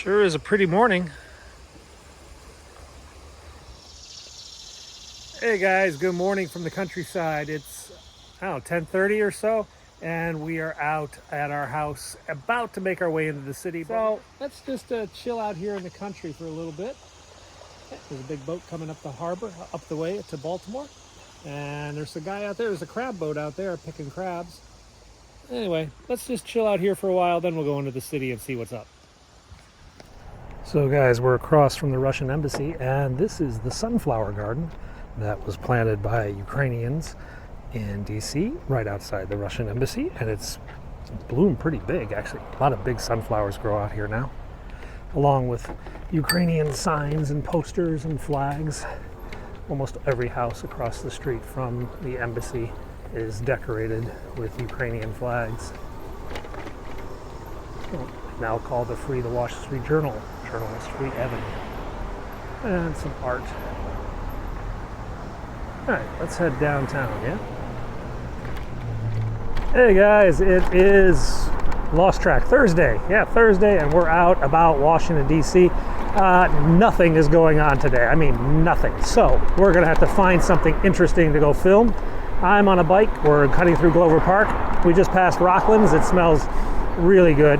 Sure is a pretty morning. Hey guys, good morning from the countryside. It's, I don't know, 10:30 or so, and we are out at our house about to make our way into the city. So let's just chill out here in the country for a little bit. There's a big boat coming up the harbor, up the way to Baltimore. And there's a guy out there, there's a crab boat out there picking crabs. Anyway, let's just chill out here for a while, then we'll go into the city and see what's up. So guys, we're across from the Russian embassy, and this is the sunflower garden that was planted by Ukrainians in D.C. right outside the Russian embassy, and it's bloomed pretty big actually. A lot of big sunflowers grow out here now, along with Ukrainian signs and posters and flags. Almost every house across the street from the embassy is decorated with Ukrainian flags. Now called the Free the Washington Street Journal, Journalist Free Evan. And some art. Alright, let's head downtown, yeah? Hey guys, it is Lost Track Thursday. Yeah, Thursday, and we're out about Washington, D.C. Nothing is going on today. I mean, nothing. So, we're going to have to find something interesting to go film. I'm on a bike. We're cutting through Glover Park. We just passed Rocklands. It smells really good.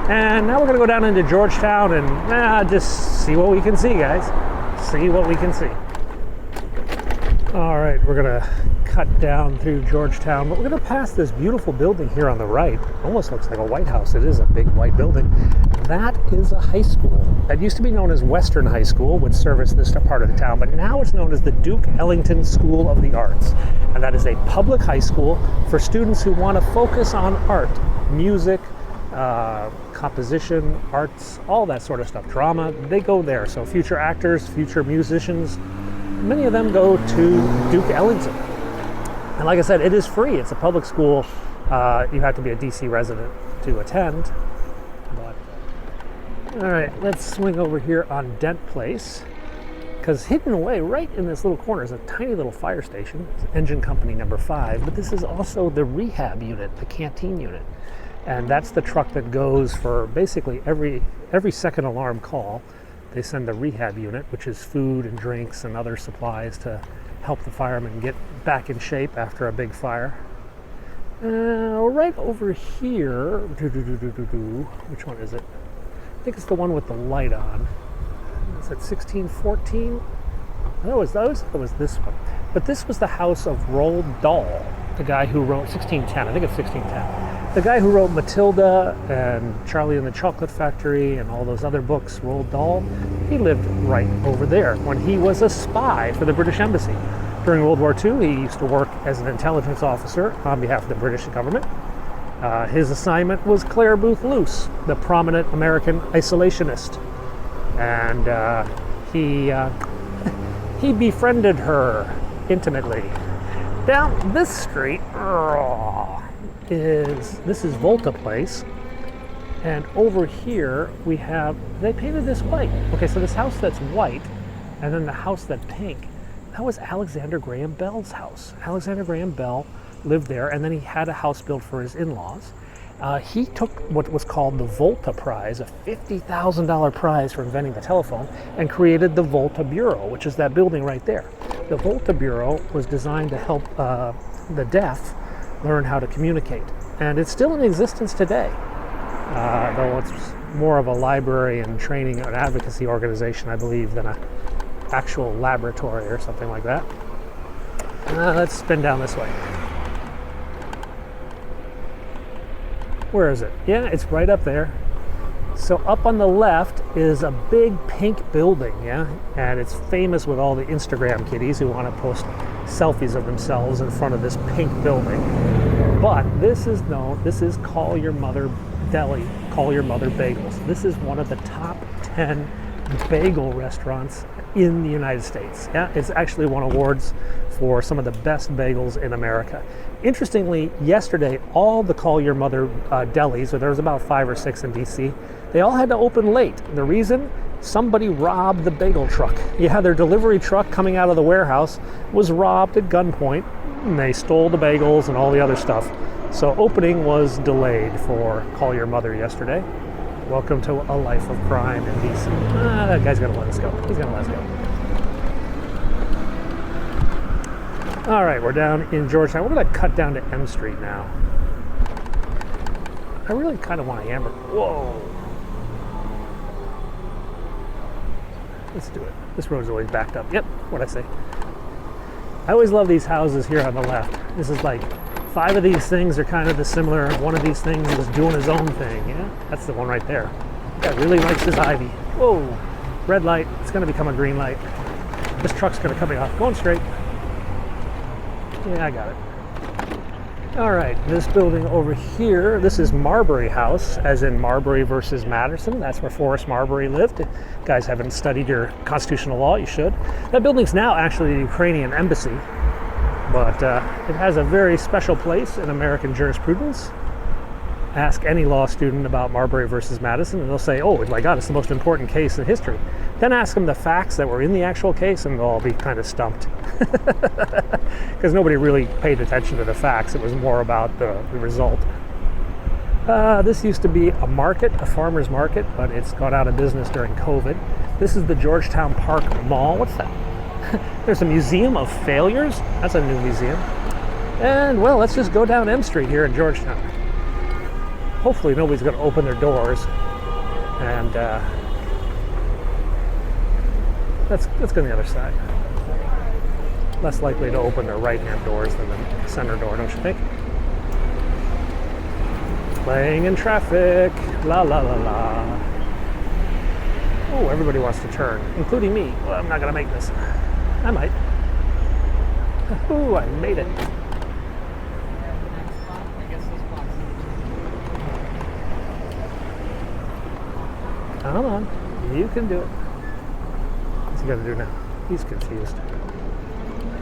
And now we're going to go down into Georgetown and just see what we can see, guys. See what we can see. All right, we're going to cut down through Georgetown, but we're going to pass this beautiful building here on the right. Almost looks like a White House. It is a big white building. That is a high school. That used to be known as Western High School, which serviced this part of the town, but now it's known as the Duke Ellington School of the Arts. And that is a public high school for students who want to focus on art, music, composition, arts, all that sort of stuff, drama. They go there. So future actors, future musicians, many of them go to Duke Ellington. And like I said, it is free. It's a public school. You have to be a DC resident to attend. But all right, let's swing over here on Dent Place, because hidden away right in this little corner is a tiny little fire station, engine company number 5. But this is also the rehab unit, the canteen unit. And that's the truck that goes for basically every second alarm call. They send the rehab unit, which is food and drinks and other supplies to help the firemen get back in shape after a big fire. Right over here, which one is it? I think it's the one with the light on. Is it 1614? That was this one. But this was the house of Roald Dahl, the guy who wrote 1610. I think it's 1610. The guy who wrote Matilda and Charlie and the Chocolate Factory and all those other books, Roald Dahl, he lived right over there when he was a spy for the British Embassy. During World War II, he used to work as an intelligence officer on behalf of the British government. His assignment was Clare Boothe Luce, the prominent American isolationist. And he befriended her intimately. Down this street, this is Volta Place, and over here we have, they painted this white. Okay, so this house that's white, and then the house that's pink, that was Alexander Graham Bell's house. Alexander Graham Bell lived there, and then he had a house built for his in-laws. He took what was called the Volta Prize, a $50,000 prize for inventing the telephone, and created the Volta Bureau, which is that building right there. The Volta Bureau was designed to help the deaf learn how to communicate, and it's still in existence today, though it's more of a library and training and advocacy organization, I believe, than an actual laboratory or something like that. Let's spin down this way. Where is it? Yeah, it's right up there. So up on the left is a big pink building, yeah, and it's famous with all the Instagram kiddies who want to post selfies of themselves in front of this pink building. But this is Call Your Mother Deli, Call Your Mother Bagels. This is one of the top 10 bagel restaurants in the United States. Yeah, it's actually won awards for some of the best bagels in America. Interestingly, yesterday, all the Call Your Mother delis, so there was about 5 or 6 in DC, they all had to open late. The reason? Somebody robbed the bagel truck. Yeah, their delivery truck coming out of the warehouse was robbed at gunpoint, and they stole the bagels and all the other stuff. So opening was delayed for Call Your Mother yesterday. Welcome to a life of crime in D.C. That guy's gonna let us go. He's gonna let us go. All right, we're down in Georgetown. We're gonna cut down to M Street now. I really kind of want a hamburger. Whoa. Let's do it. This road's always backed up. Yep, what'd I say? I always love these houses here on the left. This is like 5 of these things are kind of the similar. One of these things is doing his own thing. Yeah, that's the one right there. That really likes his ivy. Whoa, red light. It's going to become a green light. This truck's going to cut me off. Going straight. Yeah, I got it. All right, this building over here, this is Marbury House, as in Marbury versus Madison. That's where Forrest Marbury lived. If you guys haven't studied your constitutional law, you should. That building's now actually the Ukrainian embassy, but it has a very special place in American jurisprudence. Ask any law student about Marbury versus Madison, and they'll say, oh my God, it's the most important case in history. Then ask them the facts that were in the actual case, and they'll all be kind of stumped. Because nobody really paid attention to the facts. It was more about the result. This used to be a market, a farmer's market, but it's gone out of business during COVID. This is the Georgetown Park Mall. What's that? There's a museum of failures. That's a new museum. And, well, let's just go down M Street here in Georgetown. Hopefully nobody's going to open their doors. And let's go on the other side. Less likely to open their right-hand doors than the center door, don't you think? Playing in traffic. La la la la. Oh, everybody wants to turn, including me. Well, I'm not going to make this. I might. Ooh, I made it. Come on, you can do it. What's he got to do now? He's confused.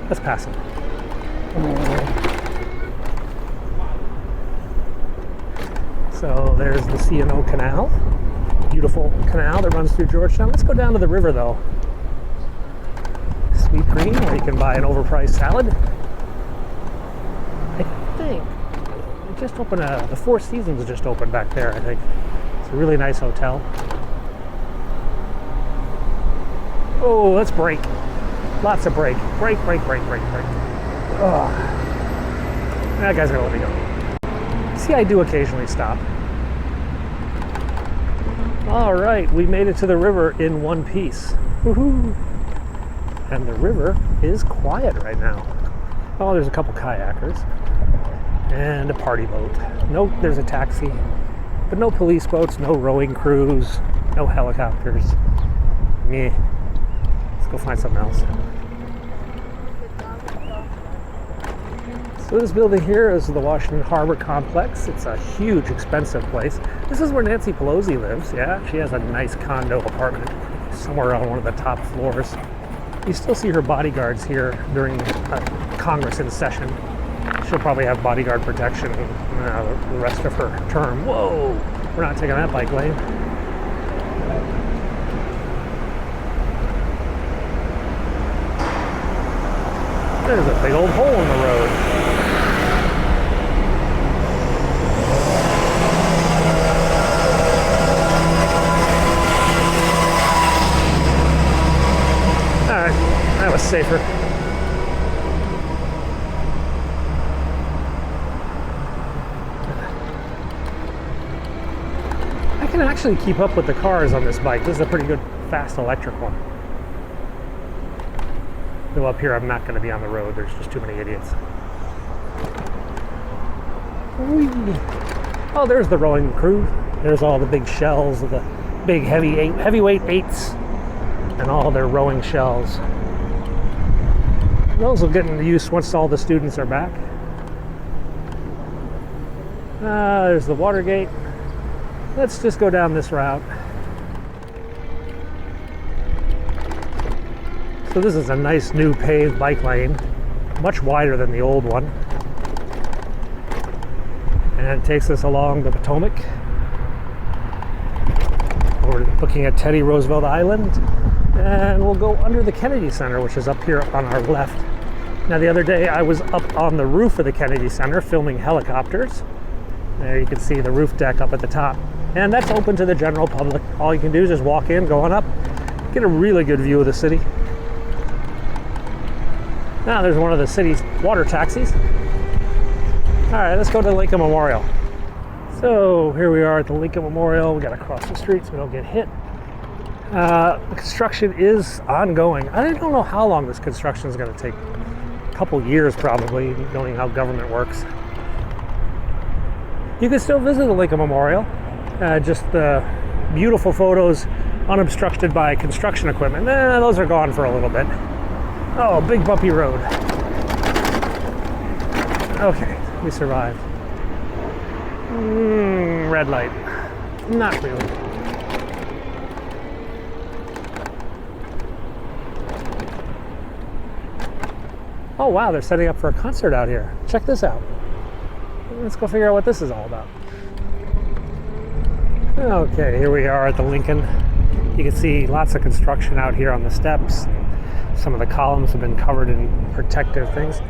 Let's pass him. So there's the C&O Canal. Beautiful canal that runs through Georgetown. Let's go down to the river though. Sweet Green, where you can buy an overpriced salad. I think it just opened the Four Seasons just opened back there, I think. It's a really nice hotel. Oh, let's brake. Lots of brake. Brake, brake, brake, brake, brake. Oh. That guy's gonna let me go. See, I do occasionally stop. All right, we made it to the river in one piece. Woohoo! And the river is quiet right now. Oh, there's a couple kayakers and a party boat. No, there's a taxi, but no police boats, no rowing crews, no helicopters. Meh. Let's go find something else. So this building here is the Washington Harbor Complex. It's a huge, expensive place. This is where Nancy Pelosi lives, yeah? She has a nice condo apartment somewhere on one of the top floors. You still see her bodyguards here during Congress in session. She'll probably have bodyguard protection the rest of her term. Whoa! We're not taking that bike lane. There's a big old hole in the road. Alright, that was safer. I can actually keep up with the cars on this bike. This is a pretty good, fast electric one. Though up here, I'm not going to be on the road. There's just too many idiots. Whee. Oh, there's the rowing crew. There's all the big shells of the big heavyweight eights and all their rowing shells. Those will get into use once all the students are back. There's the Watergate. Let's just go down this route. So this is a nice new paved bike lane, much wider than the old one. And it takes us along the Potomac. We're looking at Teddy Roosevelt Island. And we'll go under the Kennedy Center, which is up here on our left. Now the other day I was up on the roof of the Kennedy Center filming helicopters. There you can see the roof deck up at the top. And that's open to the general public. All you can do is just walk in, go on up, get a really good view of the city. Now there's one of the city's water taxis. All right, let's go to the Lincoln Memorial. So here we are at the Lincoln Memorial. We gotta cross the street so we don't get hit. The construction is ongoing. I don't know how long this construction is gonna take. A couple years probably, knowing how government works. You can still visit the Lincoln Memorial. Just the beautiful photos unobstructed by construction equipment. Those are gone for a little bit. Oh, big bumpy road. Okay, we survived. Red light. Not really. Oh wow, they're setting up for a concert out here. Check this out. Let's go figure out what this is all about. Okay, here we are at the Lincoln. You can see lots of construction out here on the steps. Some of the columns have been covered in protective things.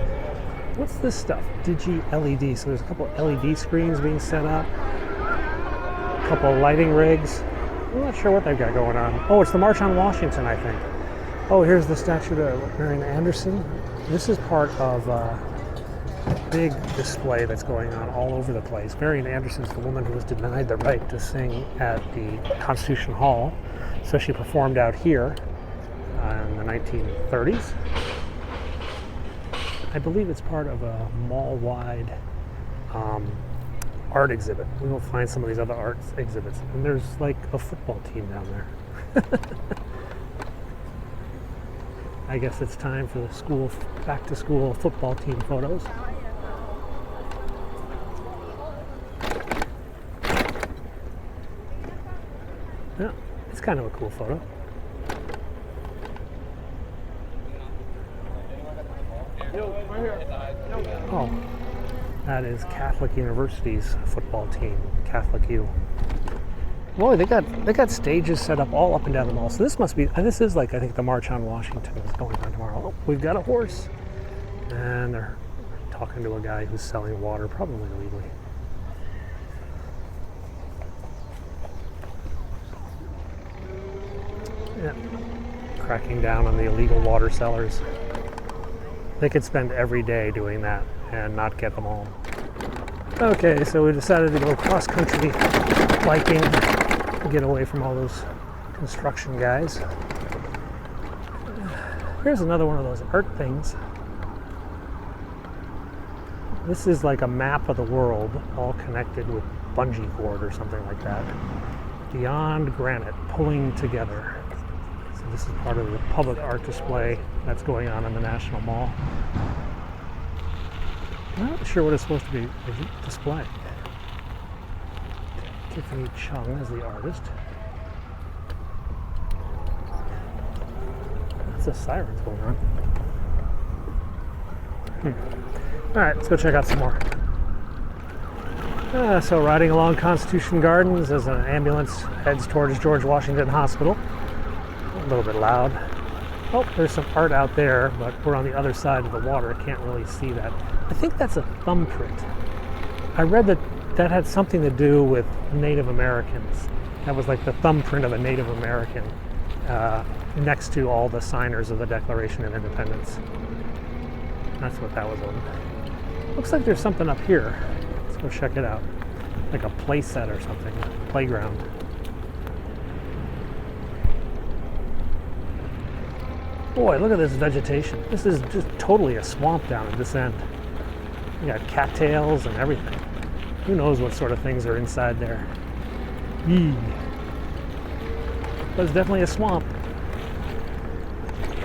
What's this stuff? Digi-LED. So there's a couple LED screens being set up. A couple of lighting rigs. I'm not sure what they've got going on. Oh, it's the March on Washington, I think. Oh, here's the statue of Marian Anderson. This is part of a big display that's going on all over the place. Marian Anderson's the woman who was denied the right to sing at the Constitution Hall. So she performed out here in the 1930s. I believe it's part of a mall-wide art exhibit. We will find some of these other art exhibits. And there's like a football team down there. I guess it's time for the school, back-to-school football team photos. Yeah, it's kind of a cool photo. Oh, that is Catholic University's football team, Catholic U. Boy, they got stages set up all up and down the mall. So this must be, this is like, I think the March on Washington is going on tomorrow. Oh, we've got a horse. And they're talking to a guy who's selling water, probably illegally. Yeah, cracking down on the illegal water sellers. They could spend every day doing that and not get them all. Okay, so we decided to go cross-country biking to get away from all those construction guys. Here's another one of those art things. This is like a map of the world, all connected with bungee cord or something like that. Beyond Granite, pulling together. So this is part of the public art display that's going on in the National Mall. I'm not sure what it's supposed to be displaying. Tiffany Chung is the artist. Lots of sirens going on. Alright, let's go check out some more. So riding along Constitution Gardens as an ambulance heads towards George Washington Hospital. A little bit loud. Oh, there's some art out there, but we're on the other side of the water. I can't really see that. I think that's a thumbprint. I read that that had something to do with Native Americans. That was like the thumbprint of a Native American next to all the signers of the Declaration of Independence. That's what that was on. Looks like there's something up here. Let's go check it out. Like a play set or something, playground. Boy, look at this vegetation. This is just totally a swamp down at this end. You got cattails and everything. Who knows what sort of things are inside there. Yee. But it's definitely a swamp.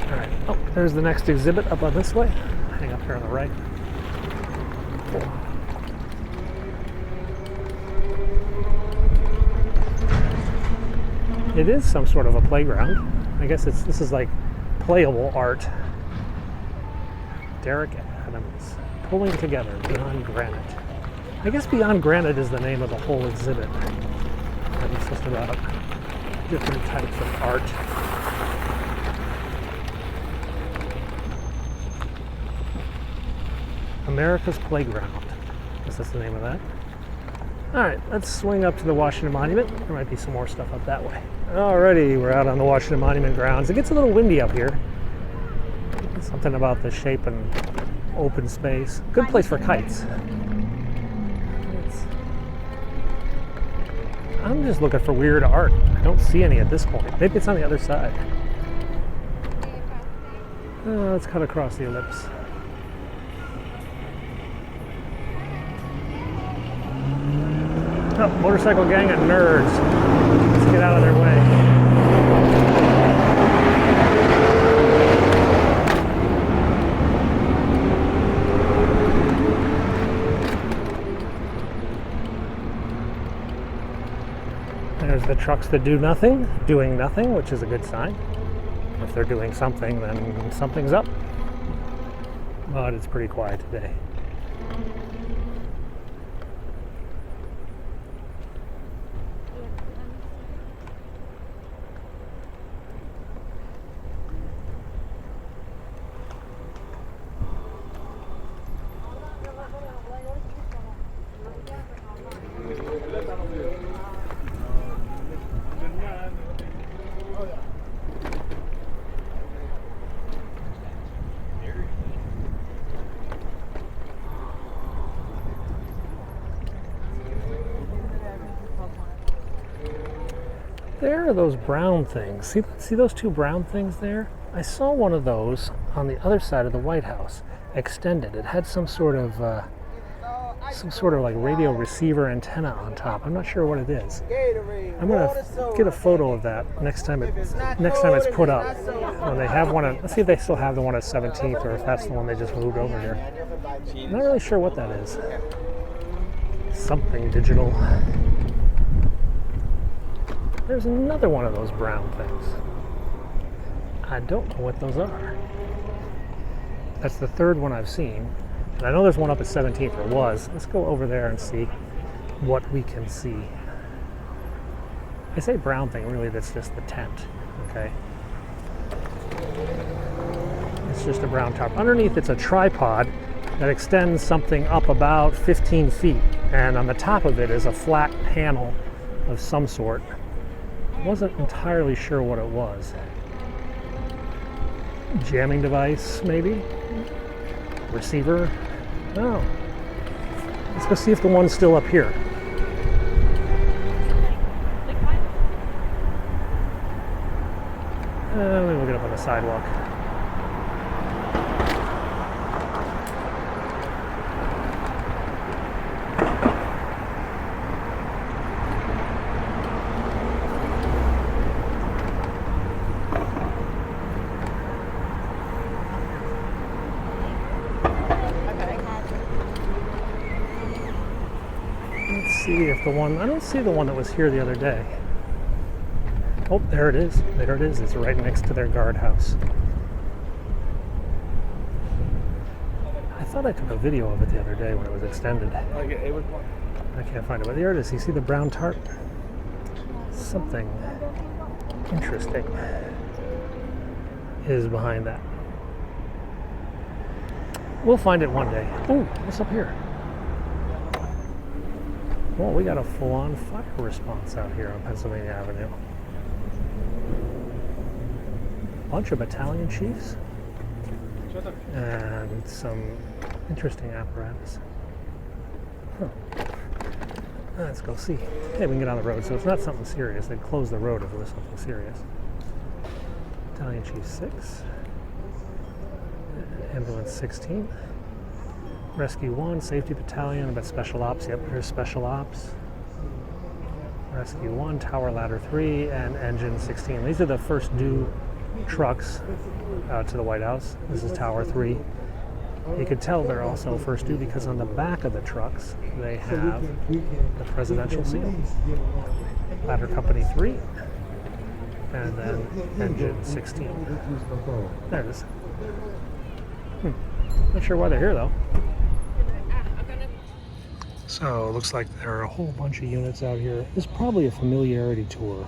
All right, oh, there's the next exhibit up on this way. Hang up here on the right. It is some sort of a playground. I guess this is like playable art. Derek Adams, pulling together Beyond Granite. I guess Beyond Granite is the name of the whole exhibit. And it's just about different types of art. America's Playground. I guess that's the name of that. All right, let's swing up to the Washington Monument. There might be some more stuff up that way. Alrighty, we're out on the Washington Monument grounds. It gets a little windy up here. Something about the shape and open space. Good place for kites. I'm just looking for weird art. I don't see any at this point. Maybe it's on the other side. Let's cut across the ellipse. Oh, motorcycle gang of nerds. Let's get out of their way. There's the trucks that do nothing, doing nothing, which is a good sign. If they're doing something, then something's up. But it's pretty quiet today. There are those brown things. See those two brown things there? I saw one of those on the other side of the White House, extended. It had some sort of like radio receiver antenna on top. I'm not sure what it is. I'm gonna get a photo of that next time it's put up. When they have one let's see if they still have the one at 17th or if that's the one they just moved over here. I'm not really sure what that is. Something digital. There's another one of those brown things. I don't know what those are. That's the third one I've seen. And I know there's one up at 17th, or was. Let's go over there and see what we can see. I say brown thing, really that's just the tent, okay? It's just a brown tarp. Underneath it's a tripod that extends something up about 15 feet. And on the top of it is a flat panel of some sort. Wasn't entirely sure what it was. Jamming device, maybe? Receiver? Oh. Let's go see if the one's still up here. Maybe we'll get up on the sidewalk. See if the one, I don't see the one that was here the other day. Oh, there it is. There it is. It's right next to their guardhouse. I thought I took a video of it the other day when it was extended. I can't find it, but there it is. You see the brown tarp? Something interesting is behind that. We'll find it one day. Oh, what's up here? Well, we got a full-on fire response out here on Pennsylvania Avenue. Bunch of battalion chiefs and some interesting apparatus. Huh. Let's go see. Okay, we can get on the road, so it's not something serious. They'd close the road if it was something serious. Battalion Chief 6. Ambulance 16. Rescue 1, Safety Battalion, but Special Ops. Yep, here's Special Ops. Rescue 1, Tower Ladder 3, and Engine 16. These are the first due trucks to the White House. This is Tower 3. You could tell they're also first due because on the back of the trucks they have the presidential seal. Ladder Company 3, and then Engine 16. There it is. Not sure why they're here though. So it looks like there are a whole bunch of units out here. It's probably a familiarity tour.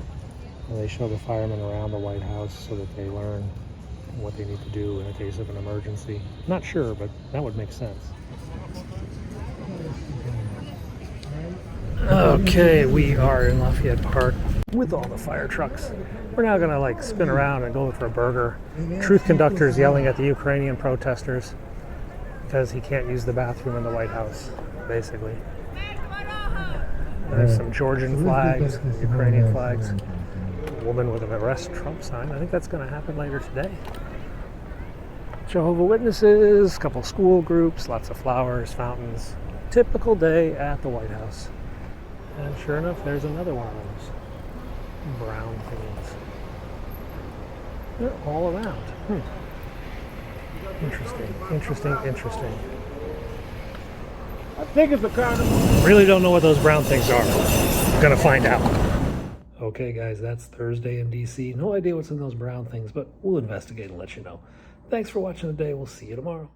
And they show the firemen around the White House so that they learn what they need to do in the case of an emergency. Not sure, but that would make sense. Okay, we are in Lafayette Park with all the fire trucks. We're now gonna like spin around and go for a burger. Truth conductor's yelling at the Ukrainian protesters because he can't use the bathroom in the White House, basically. There's some Georgian flags, Ukrainian flags. A woman with an arrest Trump sign. I think that's gonna happen later today. Jehovah's Witnesses, a couple school groups, lots of flowers, fountains. Typical day at the White House. And sure enough, there's another one of those brown things. They're all around. Interesting. I think it's a kind of... Really don't know what those brown things are. I'm gonna find out. Okay guys, that's Thursday in DC. No idea what's in those brown things, but we'll investigate and let you know. Thanks for watching today. We'll see you tomorrow.